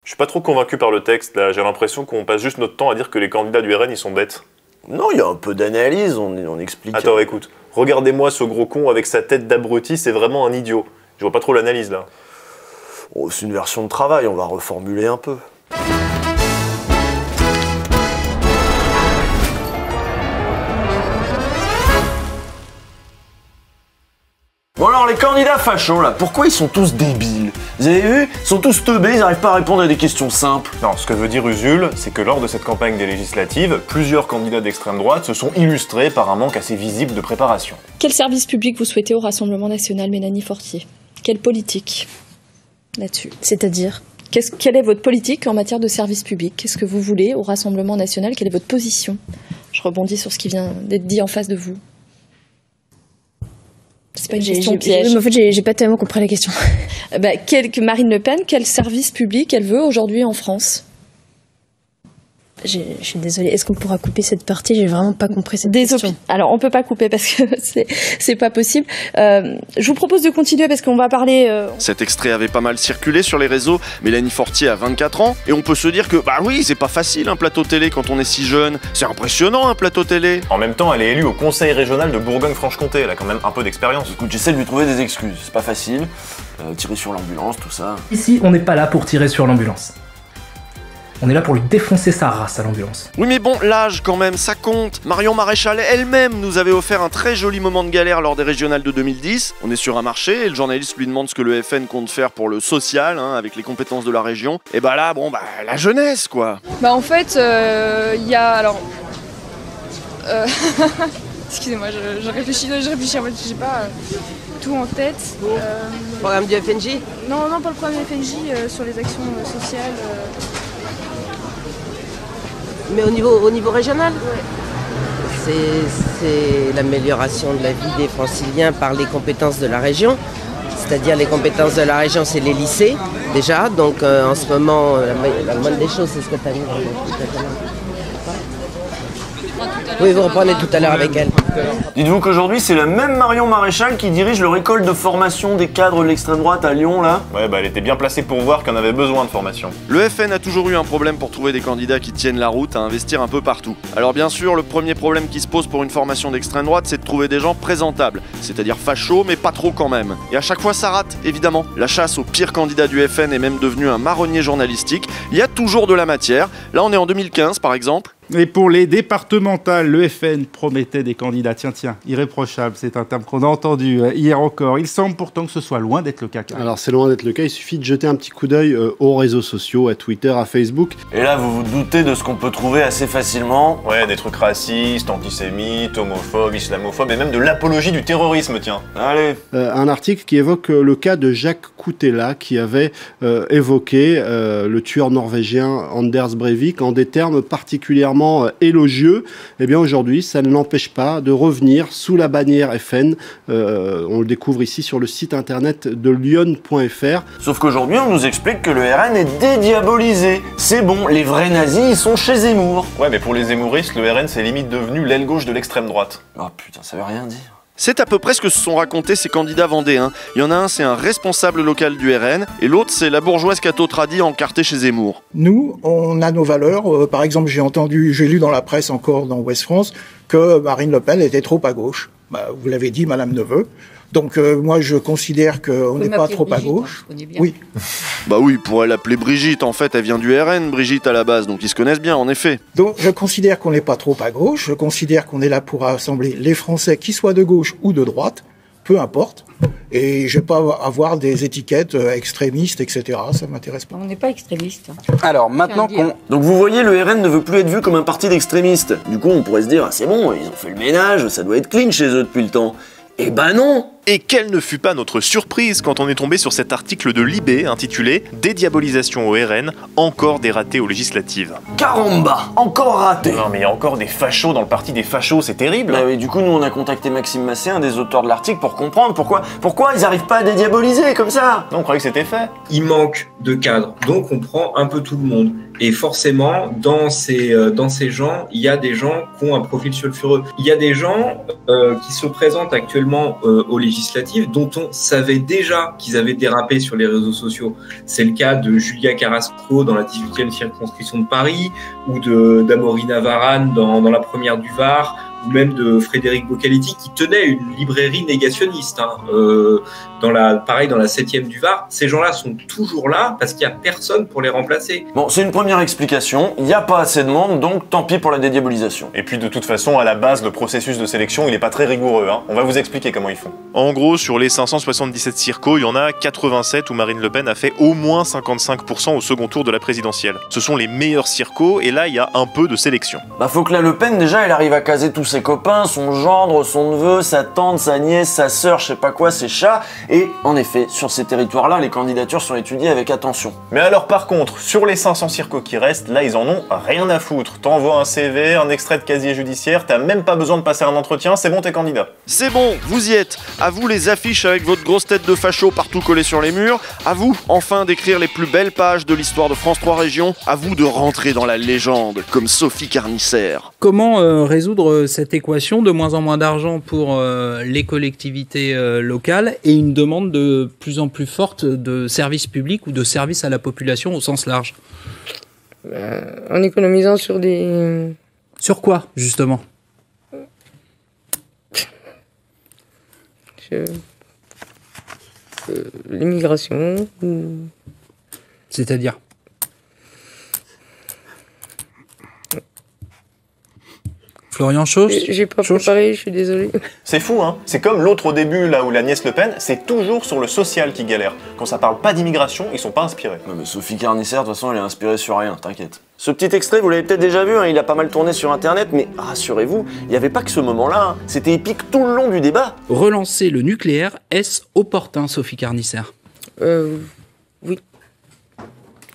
Je suis pas trop convaincu par le texte, là. J'ai l'impression qu'on passe juste notre temps à dire que les candidats du RN, ils sont bêtes. Non, il y a un peu d'analyse, on explique... Attends, écoute. Regardez-moi ce gros con avec sa tête d'abruti, c'est vraiment un idiot. Je vois pas trop l'analyse, là. Oh, c'est une version de travail, on va reformuler un peu. Bon alors, les candidats fachos, là, pourquoi ils sont tous débiles? Vous avez vu? Ils sont tous teubés, ils n'arrivent pas à répondre à des questions simples. Non, ce que veut dire Usul, c'est que lors de cette campagne des législatives, plusieurs candidats d'extrême droite se sont illustrés par un manque assez visible de préparation. Quel service public vous souhaitez au Rassemblement national, Mélanie Fortier? Quelle politique là-dessus? C'est-à-dire, quelle est votre politique en matière de service public? Qu'est-ce que vous voulez au Rassemblement national? Quelle est votre position? Je rebondis sur ce qui vient d'être dit en face de vous. C'est pas une question piège. Mais en fait, j'ai pas tellement compris la question. Marine Le Pen, quel service public elle veut aujourd'hui en France? Je suis désolée, est-ce qu'on pourra couper cette partie? J'ai vraiment pas compris cette question. Alors, on peut pas couper parce que c'est pas possible. Je vous propose de continuer parce qu'on va parler... Cet extrait avait pas mal circulé sur les réseaux. Mélanie Fortier a 24 ans. Et on peut se dire que, bah oui, c'est pas facile un plateau télé quand on est si jeune. C'est impressionnant un plateau télé. En même temps, elle est élue au conseil régional de Bourgogne-Franche-Comté. Elle a quand même un peu d'expérience. Écoute, j'essaie de lui trouver des excuses. C'est pas facile. Tirer sur l'ambulance, tout ça. Ici, on n'est pas là pour tirer sur l'ambulance. On est là pour lui défoncer sa race à l'ambulance. Oui mais bon, l'âge quand même, ça compte. Marion Maréchal elle-même nous avait offert un très joli moment de galère lors des régionales de 2010. On est sur un marché et le journaliste lui demande ce que le FN compte faire pour le social, avec les compétences de la région. Et bah là, la jeunesse quoi. En fait, il y a alors... Excusez-moi, je réfléchis, en fait, j'ai pas tout en tête. Programme du FNJ? Non, pas le programme du FNJ, sur les actions sociales. Mais au niveau régional? Ouais. C'est l'amélioration de la vie des franciliens par les compétences de la région. C'est-à-dire les compétences de la région, c'est les lycées, déjà. Donc en ce moment, la moindre des choses, c'est ce que tu as mis dans le... Oui, vous reprenez tout à l'heure avec elle. Dites-vous qu'aujourd'hui, c'est la même Marion Maréchal qui dirige leur école de formation des cadres de l'extrême droite à Lyon, là. Ouais, elle était bien placée pour voir qu'on avait besoin de formation. Le FN a toujours eu un problème pour trouver des candidats qui tiennent la route à investir un peu partout. Alors bien sûr, le premier problème qui se pose pour une formation d'extrême droite, c'est de trouver des gens présentables, c'est-à-dire fachos, mais pas trop quand même. Et à chaque fois, ça rate, évidemment. La chasse aux pires candidats du FN est même devenue un marronnier journalistique. Il y a toujours de la matière. Là, on est en 2015, par exemple. Et pour les départementales, le FN promettait des candidats, tiens, irréprochables, c'est un terme qu'on a entendu hier encore. Il semble pourtant que ce soit loin d'être le cas. Alors c'est loin d'être le cas, il suffit de jeter un petit coup d'œil aux réseaux sociaux, à Twitter, à Facebook. Et là, vous vous doutez de ce qu'on peut trouver assez facilement. Ouais, des trucs racistes, antisémites, homophobes, islamophobes, et même de l'apologie du terrorisme, tiens. Allez. Un article qui évoque le cas de Jacques Koutela, qui avait évoqué le tueur norvégien Anders Breivik en des termes particulièrement élogieux. Eh bien aujourd'hui, ça ne l'empêche pas de revenir sous la bannière FN. On le découvre ici sur le site internet de lyon.fr. Sauf qu'aujourd'hui, on nous explique que le RN est dédiabolisé. C'est bon, les vrais nazis, ils sont chez Zemmour. Ouais, mais pour les zemmouristes, le RN, c'est limite devenu l'aile gauche de l'extrême droite. Oh putain, ça veut rien dire. C'est à peu près ce que se sont racontés ces candidats vendéens. Il y en a un, c'est un responsable local du RN, et l'autre, c'est la bourgeoise catho-tradie encartée chez Zemmour. Nous, on a nos valeurs. Par exemple, j'ai lu dans la presse encore dans Ouest France que Marine Le Pen était trop à gauche. Vous l'avez dit, Madame Neveu. Donc moi, je considère qu'on n'est pas trop à gauche. Oui. Bah oui, pour elle appeler Brigitte, en fait, elle vient du RN, Brigitte à la base, donc ils se connaissent bien, en effet. Donc je considère qu'on n'est pas trop à gauche. Je considère qu'on est là pour rassembler les Français, qu'ils soient de gauche ou de droite, peu importe. Et je vais pas avoir des étiquettes extrémistes, etc. Ça m'intéresse pas. On n'est pas extrémistes. Alors maintenant qu'on... Donc vous voyez, le RN ne veut plus être vu comme un parti d'extrémistes. Du coup, on pourrait se dire, ah, c'est bon, ils ont fait le ménage, ça doit être clean chez eux depuis le temps. Eh ben non! Et quelle ne fut pas notre surprise quand on est tombé sur cet article de Libé intitulé « Dédiabolisation au RN, encore des ratés aux législatives ». Caramba, encore raté. Non mais il y a encore des fachos dans le parti des fachos, c'est terrible. Bah oui, du coup nous on a contacté Maxime Massé, un des auteurs de l'article, pour comprendre pourquoi ils arrivent pas à dédiaboliser comme ça. Non, on croyait que c'était fait. Il manque de cadres, donc on prend un peu tout le monde. Et forcément, dans ces gens, il y a des gens qui ont un profil sulfureux. Il y a des gens qui se présentent actuellement aux législatives législatives dont on savait déjà qu'ils avaient dérapé sur les réseaux sociaux. C'est le cas de Julia Carrasco dans la 18e circonscription de Paris, ou d'Amorina Varane dans la première du Var, ou même de Frédéric Boccaletti qui tenait une librairie négationniste dans la 7e du Var. Ces gens-là sont toujours là parce qu'il n'y a personne pour les remplacer. Bon, c'est une première explication, il n'y a pas assez de monde, donc tant pis pour la dédiabolisation. Et puis de toute façon, à la base, le processus de sélection, il n'est pas très rigoureux. On va vous expliquer comment ils font. En gros, sur les 577 circos, il y en a 87 où Marine Le Pen a fait au moins 55% au second tour de la présidentielle. Ce sont les meilleurs circos, et là, il y a un peu de sélection. Bah faut que la Le Pen, déjà, elle arrive à caser tous ses copains, son gendre, son neveu, sa tante, sa nièce, sa sœur, je sais pas quoi, ses chats. Et en effet, sur ces territoires-là, les candidatures sont étudiées avec attention. Mais alors par contre, sur les 500 circos qui restent, là ils en ont rien à foutre. T'envoies un CV, un extrait de casier judiciaire, t'as même pas besoin de passer un entretien, c'est bon, t'es candidat. C'est bon, vous y êtes. À vous les affiches avec votre grosse tête de facho partout collée sur les murs. À vous, enfin, d'écrire les plus belles pages de l'histoire de France 3 Régions. À vous de rentrer dans la légende, comme Sophie Carnicer. Comment résoudre cette équation de moins en moins d'argent pour les collectivités locales et une demande de plus en plus forte de services publics ou de services à la population au sens large? En économisant sur des... Sur quoi, justement? L'immigration. C'est-à-dire? Florian Chauche? J'ai pas préparé, je suis désolé. C'est fou, hein. C'est comme l'autre au début, là où la nièce Le Pen, c'est toujours sur le social qui galère. Quand ça parle pas d'immigration, ils sont pas inspirés. Non mais Sophie Carnicer, de toute façon, elle est inspirée sur rien, t'inquiète. Ce petit extrait, vous l'avez peut-être déjà vu, il a pas mal tourné sur internet, mais rassurez-vous, il n'y avait pas que ce moment-là, c'était épique tout le long du débat. Relancer le nucléaire, est-ce opportun, Sophie Carnicer? Oui.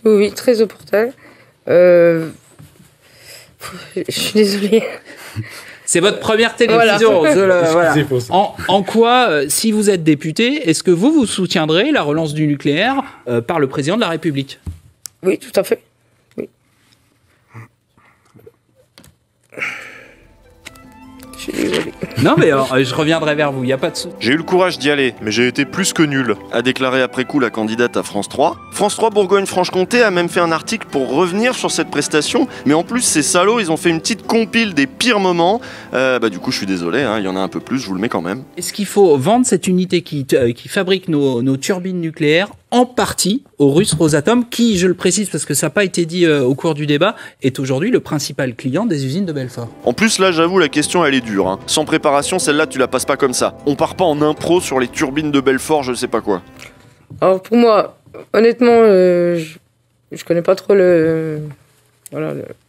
Oui, très opportun. Je suis désolée. C'est votre première télévision. Voilà. En quoi, si vous êtes député, est-ce que vous soutiendrez la relance du nucléaire par le président de la République? Oui, tout à fait. Oui. Je suis désolé. Non, mais je reviendrai vers vous, il n'y a pas de souci. J'ai eu le courage d'y aller, mais j'ai été plus que nul. A déclaré après coup la candidate à France 3. France 3 Bourgogne-Franche-Comté a même fait un article pour revenir sur cette prestation, mais en plus ces salauds ils ont fait une petite compile des pires moments. Du coup je suis désolé, il y en a un peu plus, je vous le mets quand même. Est-ce qu'il faut vendre cette unité qui fabrique nos turbines nucléaires en partie aux Russes Rosatom, qui, je le précise parce que ça n'a pas été dit au cours du débat, est aujourd'hui le principal client des usines de Belfort? En plus là j'avoue la question elle est dure. Sans préparation celle-là tu la passes pas comme ça. On part pas en impro sur les turbines de Belfort je sais pas quoi. Alors pour moi, honnêtement, je connais pas trop je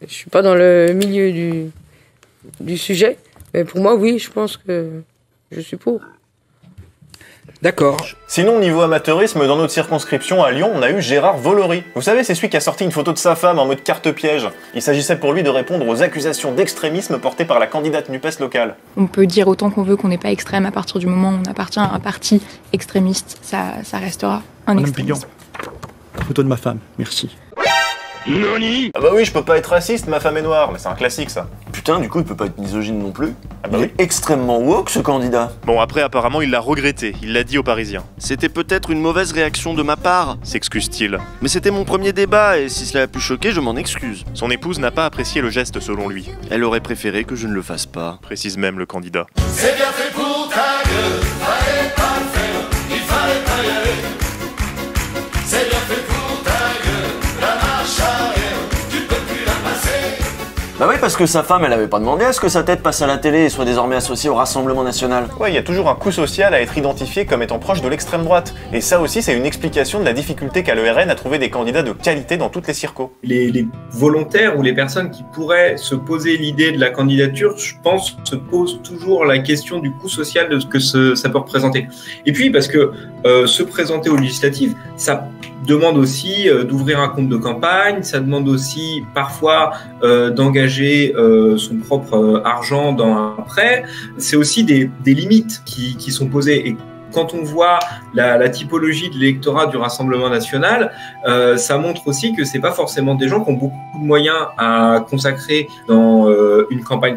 suis pas dans le milieu du sujet, mais pour moi oui, je pense que je suis pour. D'accord. Sinon, niveau amateurisme, dans notre circonscription à Lyon, on a eu Gérard Vollery. Vous savez, c'est celui qui a sorti une photo de sa femme en mode carte piège. Il s'agissait pour lui de répondre aux accusations d'extrémisme portées par la candidate NUPES locale. On peut dire autant qu'on veut qu'on n'est pas extrême, à partir du moment où on appartient à un parti extrémiste, ça restera un extrémisme. Photo de ma femme, merci. Noni. Ah bah oui, je peux pas être raciste, ma femme est noire, mais c'est un classique ça. Putain, du coup, il peut pas être misogyne non plus. Ah bah il est extrêmement woke, ce candidat. Bon, après, apparemment, il l'a regretté. Il l'a dit aux Parisiens. C'était peut-être une mauvaise réaction de ma part, s'excuse-t-il. Mais c'était mon premier débat, et si cela a pu choquer, je m'en excuse. Son épouse n'a pas apprécié le geste, selon lui. Elle aurait préféré que je ne le fasse pas. Précise même le candidat. C'est bien fait pour ta gueule, fallait pas le faire, il fallait pas y aller. C'est bien fait pour ta gueule, la marche arrière, tu peux plus la passer. Bah oui, parce que sa femme, elle avait pas demandé à ce que sa tête passe à la télé et soit désormais associée au Rassemblement National. Ouais, il y a toujours un coût social à être identifié comme étant proche de l'extrême droite. Et ça aussi, c'est une explication de la difficulté qu'a le RN à trouver des candidats de qualité dans toutes les circos. Les volontaires ou les personnes qui pourraient se poser l'idée de la candidature, je pense, se posent toujours la question du coût social de ce que ça peut représenter. Et puis, parce que se présenter aux législatives, ça demande aussi d'ouvrir un compte de campagne, ça demande aussi parfois d'engager son propre argent dans un prêt. C'est aussi des limites qui sont posées. Et quand on voit la typologie de l'électorat du Rassemblement national, ça montre aussi que c'est pas forcément des gens qui ont beaucoup de moyens à consacrer dans une campagne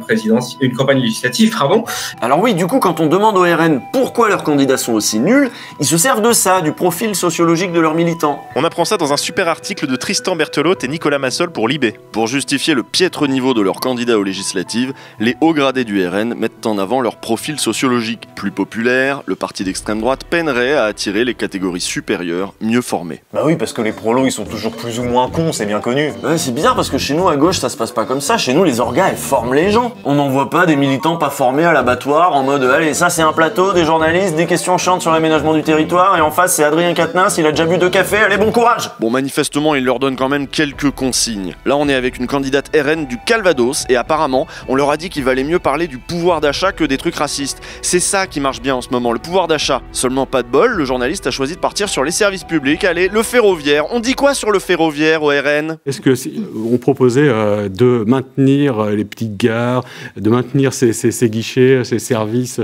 législative, pardon. Alors oui, du coup, quand on demande au RN pourquoi leurs candidats sont aussi nuls, ils se servent de ça, du profil sociologique de leurs militants. On apprend ça dans un super article de Tristan Berthelot et Nicolas Massol pour Libé. Pour justifier le piètre niveau de leurs candidats aux législatives, les hauts gradés du RN mettent en avant leur profil sociologique. Plus populaire, le parti d'extrême droite peinerait à attirer les catégories supérieures, mieux formées. Bah oui, parce que les prolos, ils sont toujours plus ou moins cons, c'est bien connu. Ouais, c'est bizarre parce que chez nous, à gauche, ça se passe pas comme ça. Chez nous, les orgas, elles forment les gens. On n'envoie pas des militants pas formés à l'abattoir en mode « Allez, ça c'est un plateau, des journalistes, des questions chiantes sur l'aménagement du territoire, et en face, c'est Adrien Quatennens, il a déjà bu 2 cafés, allez, bon courage !» Bon, manifestement, il leur donne quand même quelques consignes. Là, on est avec une candidate RN du Calvados, et apparemment, on leur a dit qu'il valait mieux parler du pouvoir d'achat que des trucs racistes. C'est ça qui marche bien en ce moment, le pouvoir d'achat. Seulement pas de bol, le journaliste a choisi de partir sur les services publics. Allez, le ferroviaire. On dit quoi sur le ferroviaire au RN? Est-ce que on proposait de maintenir les petites gares, de maintenir ces guichets, ces services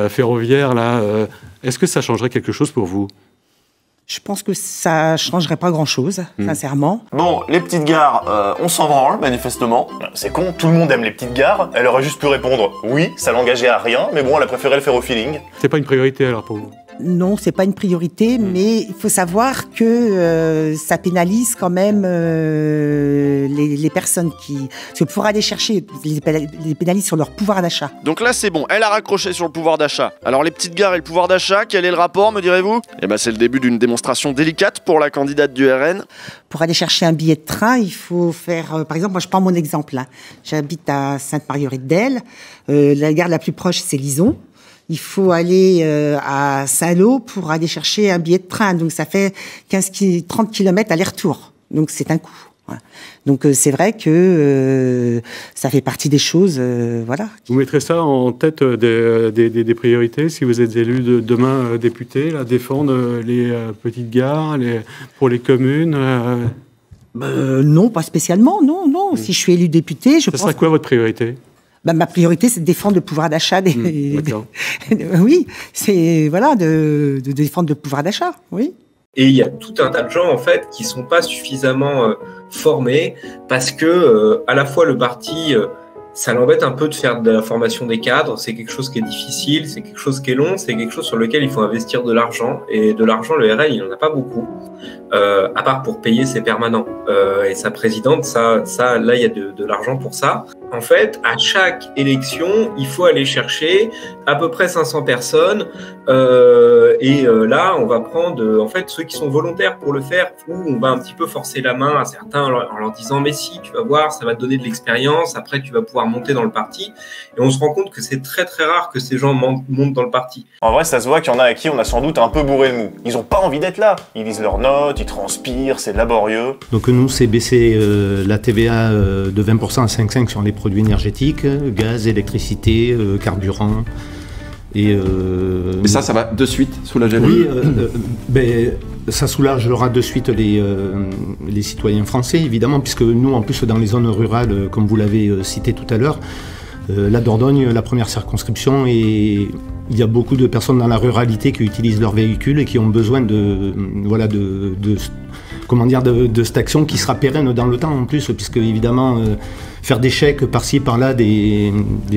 ferroviaires là est-ce que ça changerait quelque chose pour vous? Je pense que ça changerait pas grand-chose, sincèrement. Bon, les petites gares, on s'en branle, manifestement. C'est con, tout le monde aime les petites gares. Elle aurait juste pu répondre « Oui, ça l'engageait à rien, mais bon, elle a préféré le faire au feeling. » C'est pas une priorité alors pour vous? Non, c'est pas une priorité, mais il faut savoir que ça pénalise quand même les personnes qui... Parce que pour aller chercher, les pénalise sur leur pouvoir d'achat. Donc là, c'est bon, elle a raccroché sur le pouvoir d'achat. Alors les petites gares et le pouvoir d'achat, quel est le rapport, me direz-vous? Eh ben, c'est le début d'une démonstration délicate pour la candidate du RN. Pour aller chercher un billet de train, il faut faire... par exemple, moi, je prends mon exemple. Hein. J'habite à Sainte-Marguerite-d'Elle. La gare la plus proche, c'est Lison. Il faut aller à Saint-Lô pour aller chercher un billet de train. Donc, ça fait 30 km aller-retour. Donc, c'est un coût. Voilà. Donc, c'est vrai que ça fait partie des choses, voilà. Vous mettrez ça en tête des priorités si vous êtes élu demain député, là, défendre les petites gares pour les communes Non, pas spécialement, non. Si je suis élu député, je pense... Ça sera quoi votre priorité? Ma priorité, c'est de défendre le pouvoir d'achat oui, c'est voilà, de défendre le pouvoir d'achat, oui. Et il y a tout un tas de gens en fait qui sont pas suffisamment formés parce que à la fois le parti ça l'embête un peu de faire de la formation des cadres, c'est quelque chose qui est difficile, c'est quelque chose qui est long, c'est quelque chose sur lequel il faut investir de l'argent, et de l'argent, le RN, il n'en a pas beaucoup, à part pour payer ses permanents. Et sa présidente, ça là, il y a de l'argent pour ça. En fait, à chaque élection, il faut aller chercher à peu près 500 personnes, et là, on va prendre en fait ceux qui sont volontaires pour le faire, ou on va un petit peu forcer la main à certains en leur disant « mais si, tu vas voir, ça va te donner de l'expérience, après tu vas pouvoir monter dans le parti ». Et on se rend compte que c'est très très rare que ces gens montent dans le parti. En vrai, ça se voit qu'il y en a à qui on a sans doute un peu bourré le mou. Ils ont pas envie d'être là. Ils lisent leurs notes, ils transpirent, c'est laborieux. Donc nous, c'est baisser la TVA de 20% à 5,5% sur les produits énergétiques, gaz, électricité, carburant. Et mais ça va de suite soulager oui, ça soulagera de suite les citoyens français, évidemment, puisque nous, en plus, dans les zones rurales, comme vous l'avez cité tout à l'heure, la Dordogne, la première circonscription, et il y a beaucoup de personnes dans la ruralité qui utilisent leur véhicule et qui ont besoin de cette action qui sera pérenne dans le temps en plus, puisque évidemment faire des chèques par-ci par-là, des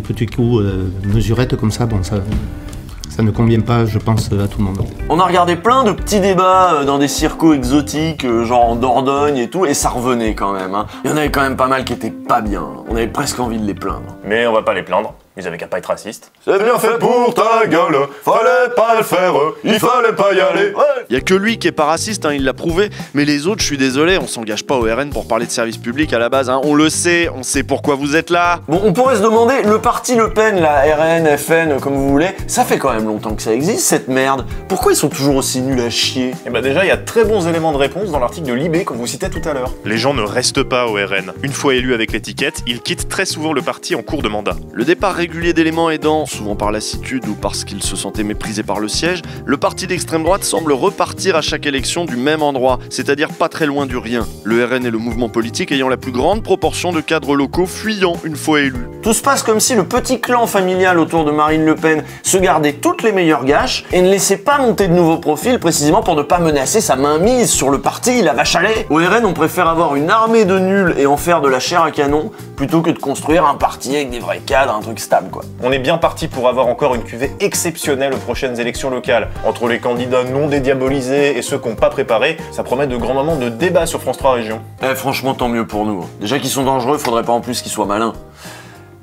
petits coups mesurettes comme ça, bon, ça ne convient pas, je pense, à tout le monde. On a regardé plein de petits débats dans des circos exotiques, genre en Dordogne et tout, et ça revenait quand même. Hein. Il y en avait quand même pas mal qui étaient pas bien. On avait presque envie de les plaindre. Mais on va pas les plaindre. Ils avaient qu'à pas être racistes. C'est bien fait pour ta gueule, fallait pas le faire, il fallait pas y aller. Ouais. Y a que lui qui est pas raciste, hein, il l'a prouvé, mais les autres, je suis désolé, on s'engage pas au RN pour parler de service public à la base, hein. On le sait, on sait pourquoi vous êtes là. Bon, on pourrait se demander, le parti Le Pen, la RN, FN, comme vous voulez, ça fait quand même longtemps que ça existe, cette merde. Pourquoi ils sont toujours aussi nuls à chier? Eh ben déjà, il y a de très bons éléments de réponse dans l'article de Libé qu'on vous citait tout à l'heure. Les gens ne restent pas au RN. Une fois élus avec l'étiquette, ils quittent très souvent le parti en cours de mandat. Le départ régulier d'éléments aidant, souvent par lassitude ou parce qu'ils se sentaient méprisés par le siège, le parti d'extrême droite semble repartir à chaque élection du même endroit, c'est-à-dire pas très loin du rien. Le RN est le mouvement politique ayant la plus grande proportion de cadres locaux fuyant une fois élus. Tout se passe comme si le petit clan familial autour de Marine Le Pen se gardait toutes les meilleures gâches et ne laissait pas monter de nouveaux profils précisément pour ne pas menacer sa mainmise sur le parti, la vache à lait. Au RN, on préfère avoir une armée de nuls et en faire de la chair à canon plutôt que de construire un parti avec des vrais cadres, un truc stable quoi. On est bien parti pour avoir encore une cuvée exceptionnelle aux prochaines élections locales. Entre les candidats non dédiabolisés et ceux qui n'ont pas préparé, ça promet de grands moments de débat sur France 3 Régions. Franchement, tant mieux pour nous. Déjà qu'ils sont dangereux, faudrait pas en plus qu'ils soient malins.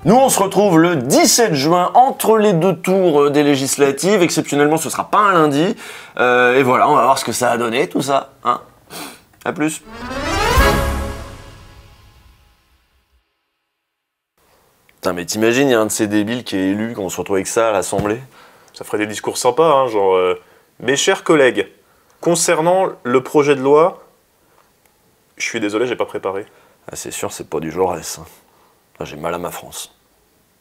Nous, on se retrouve le 17 juin entre les deux tours des législatives. Exceptionnellement, ce sera pas un lundi. Et voilà, on va voir ce que ça a donné, tout ça. Hein. À plus. Putain, mais t'imagines, il y a un de ces débiles qui est élu, qu'on se retrouve avec ça à l'Assemblée. Ça ferait des discours sympas, hein, genre mes chers collègues, concernant le projet de loi, je suis désolé, j'ai pas préparé. Ah, c'est sûr, c'est pas du Jaurès. J'ai mal à ma France.